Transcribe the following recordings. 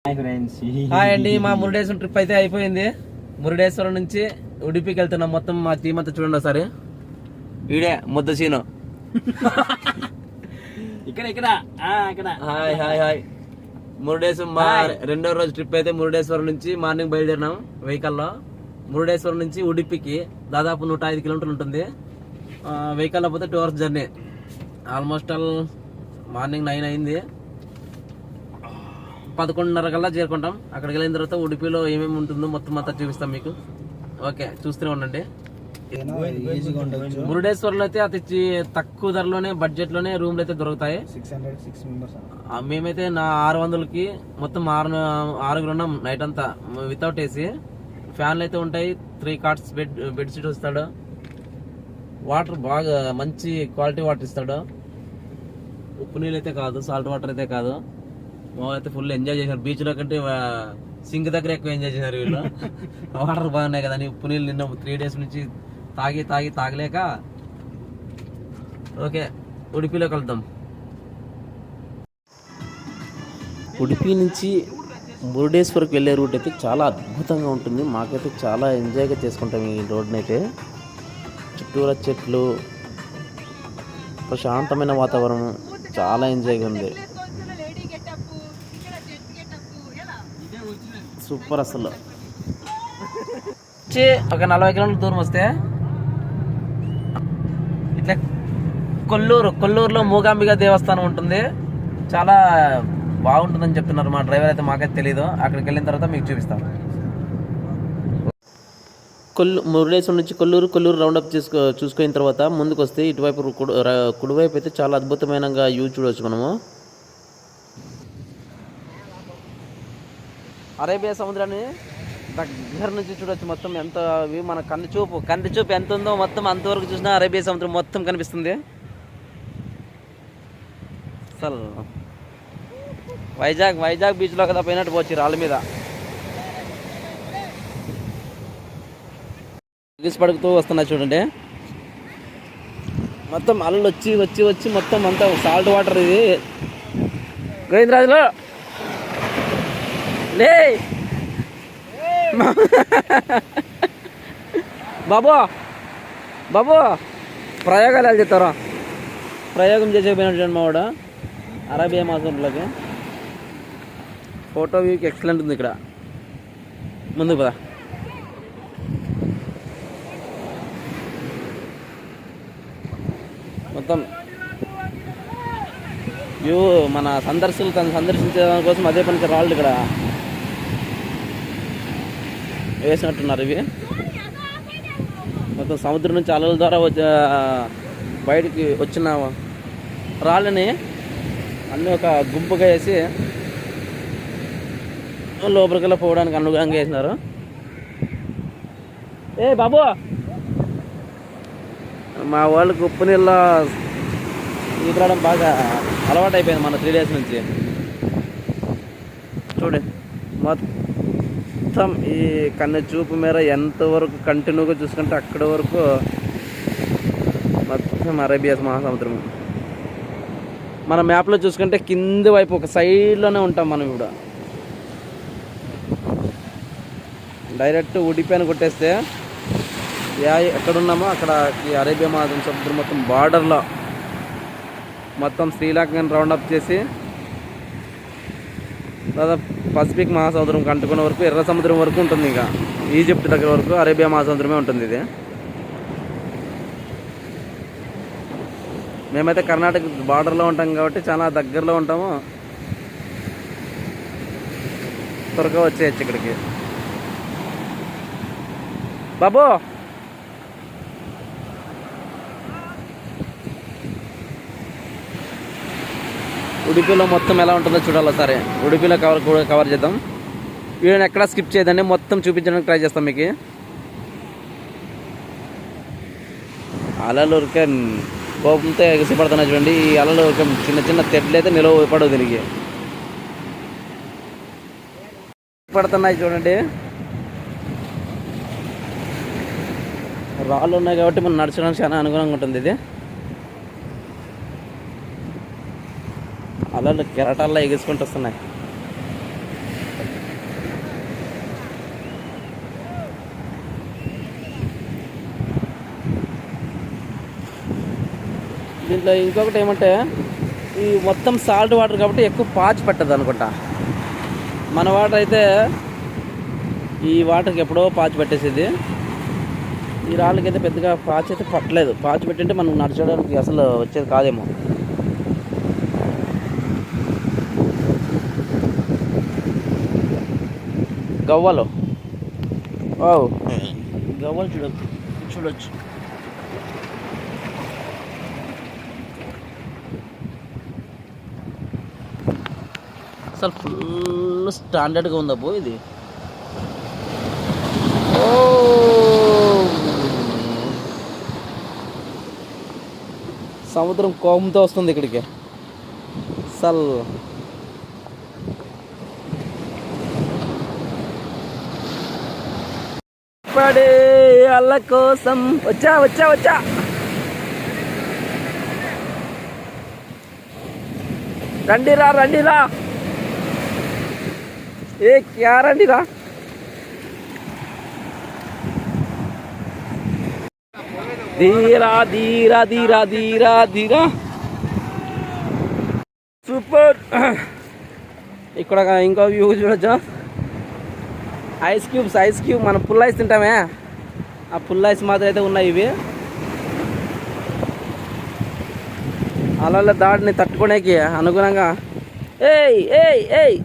Hi అండి, మా Murudeshwar trip అయితే అయిపోయింది. మురుడేశ్వరం నుంచి ఉడిపికి వెళ్తున్నాం. మొత్తం మా టీం అంతా చూడండి ఒకసారి. ఈడే ముద్ద సీను. ఇక్కడ హాయ్ హాయ్ హాయ్. మురుడేశ్వరం మా రెండో రోజు ట్రిప్ అయితే మురుడేశ్వరం నుంచి మార్నింగ్ బయలుదేరినాం వెహికల్లో. మురుడేశ్వరం నుంచి ఉడిపికి దాదాపు 105 కిలోమీటర్లు ఉంటుంది. వెహికల్లో పోతే 2 hours journey. Almost all morning 9 అయింది. 11:30 కల్లా చేరుకుంటాం. అక్కడికి వెళ్ళిన తర్వాత ఉడిపిలో ఏమేమి ఉంటుందో మొత్తం అంతా చూపిస్తాం మీకు. ఓకే, చూస్తూనే ఉండండి. మురుడేశ్వర్లో అయితే అతి తక్కువ ధరలోనే బడ్జెట్ లోనే రూమ్లు అయితే దొరుకుతాయి. మేమైతే 600కి మొత్తం 6 ఉన్నాం నైట్ అంతా వితౌట్ ఏసీ. ఫ్యాన్లు అయితే ఉంటాయి. 3 కార్ట్స్ బెడ్షీట్ వస్తాడు. వాటర్ బాగా మంచి క్వాలిటీ వాటర్ ఇస్తాడు. ఉప్పు నీళ్ళు అయితే కాదు, సాల్ట్ వాటర్ అయితే కాదు. మామూలు అయితే ఫుల్ ఎంజాయ్ చేశారు. బీచ్ లో కంటే సింక్ దగ్గర ఎక్కువ ఎంజాయ్ చేశారు వీళ్ళు. వాటర్ బాగున్నాయి కదా అని ఉప్పు నీళ్ళు నిన్న 3 days నుంచి తాగలేక. ఓకే, ఉడిపిలోకి వెళ్దాం. ఉడిపి నుంచి మురుడేశ్వర్కి వెళ్ళే రూట్ అయితే చాలా అద్భుతంగా ఉంటుంది. మాకైతే చాలా ఎంజాయ్గా చేసుకుంటాం ఈ రోడ్ని అయితే. చుట్టూరా చెట్లు, ప్రశాంతమైన వాతావరణం, చాలా ఎంజాయ్గా ఉంది. సూపర్ అసలు. ఒక 40 కిలోమీటర్ల దూరం వస్తే ఇట్లా కొల్లూరులో మూగాంబిక దేవస్థానం ఉంటుంది. చాలా బాగుంటుందని చెప్తున్నారు మా డ్రైవర్ అయితే. మాకైతే తెలీదు. అక్కడికి వెళ్ళిన తర్వాత మీకు చూపిస్తాం. మురుడేశ్వరం నుంచి కొల్లూరు రౌండప్ చూసుకున్న తర్వాత ముందుకు వస్తే ఇటువైపు కుడివైపు అయితే చాలా అద్భుతమైన వ్యూ చూడవచ్చు మనము. అరేబియా సముద్రాన్ని దగ్గర నుంచి చూడవచ్చు. మొత్తం ఎంత వ్యూ, మన కంటి చూపు ఎంత ఉందో మొత్తం అంతవరకు చూసినా అరేబియా సముద్రం మొత్తం కనిపిస్తుంది. అసలు వైజాగ్ బీచ్లో కదా పోయినట్టు పోవచ్చు రాళ్ళ మీద. పడుకుతూ వస్తున్నాయి చూడండి. మొత్తం అలలు వచ్చి మొత్తం అంతా సాల్ట్ వాటర్. ఇది గోవిందరాజులో లే బాబు ప్రయోగాలు ఎలా చెప్తారా? ప్రయోగం చేసేపోయినట్టు మా వాడు అరేబియా మాసంలోకి. ఫోటో వ్యూకి ఎక్సలెంట్ ఉంది ఇక్కడ. ముందుకు పదా. మొత్తం వ్యూ మన సందర్శకులు సందర్శించడం కోసం అదే పనికి రాళ్ళు ఇక్కడ వేసినట్టున్నారు. ఇవి మొత్తం సముద్రం నుంచి అలల ద్వారా బయటికి వచ్చిన రాళ్ళని అన్నీ ఒక గుంపుగా వేసి లోపలికల్లా పోవడానికి అనుగుణంగా వేసినారు. ఏ బాబు, మా వాళ్ళకి ఉప్పు నీళ్ళ ఈదడం బాగా అలవాటు అయిపోయింది మన 3 days నుంచి. చూడండి మొత్తం ఈ కన్ను చూపు మేర ఎంతవరకు కంటిన్యూగా చూసుకుంటే అక్కడి వరకు మొత్తం అరేబియా మహాసముద్రం. మన మ్యాప్లో చూసుకుంటే కింది వైపు ఒక సైడ్లోనే ఉంటాం మనం. ఇప్పుడు డైరెక్ట్ ఉడిపి అని కొట్టేస్తే ఎక్కడున్నామో అక్కడ ఈ అరేబియా మహాసముద్రం మొత్తం బార్డర్లో మొత్తం శ్రీలంకని రౌండప్ చేసి దాదాపు పసిఫిక్ మహాసముద్రం కంటుకునే వరకు ఎర్ర సముద్రం వరకు ఉంటుంది. ఇంకా ఈజిప్ట్ దగ్గర వరకు అరేబియా మహాసముద్రమే ఉంటుంది. ఇది మేమైతే కర్ణాటక బార్డర్లో ఉంటాం కాబట్టి చాలా దగ్గరలో ఉంటాము. త్వరగా వచ్చేయచ్చు ఇక్కడికి. బాబు ఉడిపిలో మొత్తం ఎలా ఉంటుందో చూడాలి సరే. ఉడిపిలో కవర్ చేద్దాం. వీడియోని ఎక్కడా స్కిప్ చేయదండి, మొత్తం చూపించడానికి ట్రై చేస్తాం మీకు. అలలు ఉరికే కోపంతో ఎగసిపడుతున్నాయి చూడండి. ఈ అలలు చిన్న తెడ్లు అయితే నిలవ పడవు. దీనికి పడుతున్నాయి చూడండి. రాళ్ళు ఉన్నాయి కాబట్టి మనం నడచడానికి చాలా అనుగుణంగా ఉంటుంది. ఇది అలలు కెరటాల్లో ఎగేసుకుంటూ వస్తున్నాయి. దీంట్లో ఇంకొకటి ఏమంటే ఈ మొత్తం సాల్ట్ వాటర్ కాబట్టి ఎక్కువ పాచి పెట్టదు అనుకుంటా. మన వాటర్ అయితే ఈ వాటర్కి ఎప్పుడో పాచి పెట్టేసేది. ఈ రాళ్ళకి అయితే పెద్దగా పాచి అయితే పట్టలేదు. పాచి పెట్టింటే మనం నడచడానికి అసలు వచ్చేది కాదేమో. గవ్వలు గవ్వలు చూడొచ్చు. అసలు ఫుల్ స్టాండర్డ్గా ఉందబ్బో ఇది. సముద్రం కోపంతో వస్తుంది ఇక్కడికి. అసలు పడే అల్ల కోసం వచ్చా రండిరా ఏ క్యా రండిరా. ధీరా సూపర్. ఇక్కడ ఇంకో వ్యూ చూడొచ్చు. ఐస్ క్యూబ్ మనం పుల్ ఐస్ తింటామే, ఆ పుల్ ఐస్ మాత్రం అయితే ఉన్నాయి ఇవి. అలా దాడిని తట్టుకోనేకి అనుగుణంగా. ఏయ్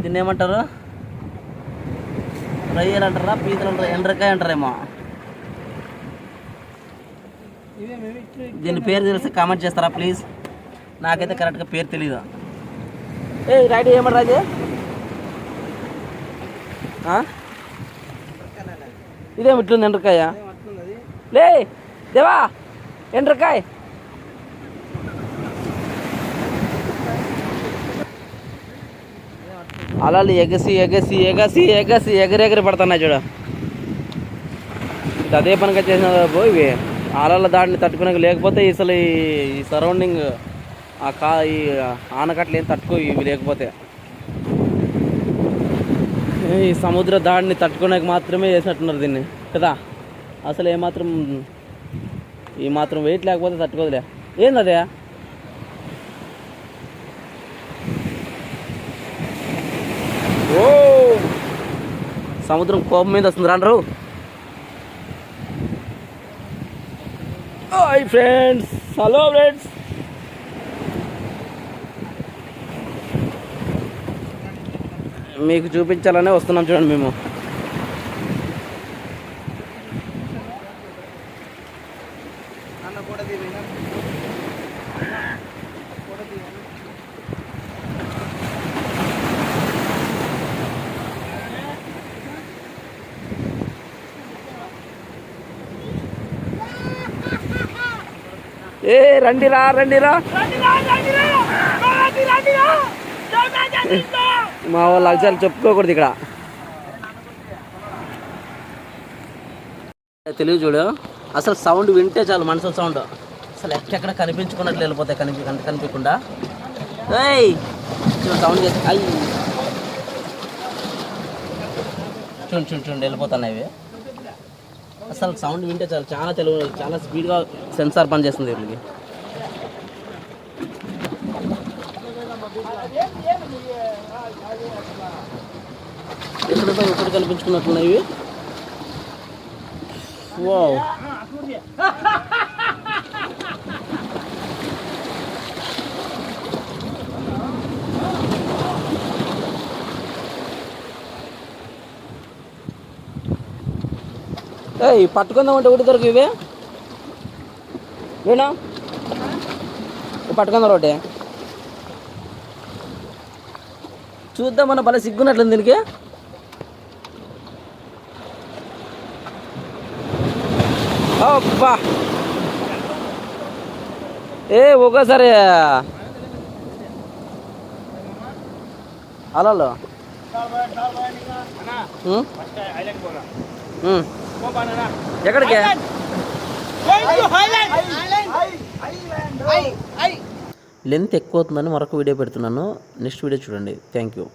దీన్ని ఏమంటారు? రొయ్యలు అంటారా, పీతలు అంటారా, ఎండ్రకాయ అంటారేమో. దీని పేరు తెలిసి కామెంట్ చేస్తారా ప్లీజ్? నాకైతే కరెక్ట్గా పేరు తెలీదు. రైట్ ఏమంటారా అది? ఇదేమి ఇట్లుంది ఎండ్రకాయ? లే దేవా ఎండ్రకాయ. అలలు ఎగరి పడుతున్నాయి చూడ. ఇది అదే పనిగా చేసిన ఇవి అలల దాడిని తట్టుకునే. లేకపోతే అసలు ఈ సరౌండింగ్ ఈ ఆనకట్లు ఏం తట్టుకో ఇవి లేకపోతే. ఈ సముద్ర దాడిని తట్టుకోడానికి మాత్రమే చేసినట్టున్నారు దీన్ని కదా. అసలు ఈ మాత్రం వెయిట్ లేకపోతే తట్టుకోదులే. ఏంది అదే? సముద్రం కోపం మీద వస్తుంది రాండ్రు. Hi friends, hello friends. మీకు చూపించాలనే వస్తున్నాం చూడండి మేము. రండిరా మా వాళ్ళు అక్షరాలు చెప్పుకోకూడదు ఇక్కడ. తెలివి చూడు, అసలు సౌండ్ వింటే చాలు మనుషుల సౌండ్. అసలు ఎక్కడెక్కడ కనిపించుకున్నట్లు వెళ్ళిపోతాయి. కనిపించకుండా సౌండ్ చేసి అయ్యి చూడండి వెళ్ళిపోతున్నాయి. అసలు సౌండ్ వింటే చాలు, చాలా స్పీడ్గా సెన్సార్ పనిచేస్తుంది వీళ్ళకి. ఎక్కడ కనిపించుకున్నట్లున్నాయి ఇవి. వావ్, పట్టుకుందామంటే ఒకటి దొరికి ఇవే వేణా పట్టుకుందాం ఒకటి చూద్దాం. మన భలే సిగ్గున్నట్లుంది దీనికి. అబ్బా ఒకేసారి అలా ఎక్కడికి లెంత్ ఎక్కువ అవుతుందని మరొక వీడియో పెడుతున్నాను. నెక్స్ట్ వీడియో చూడండి. Thank you.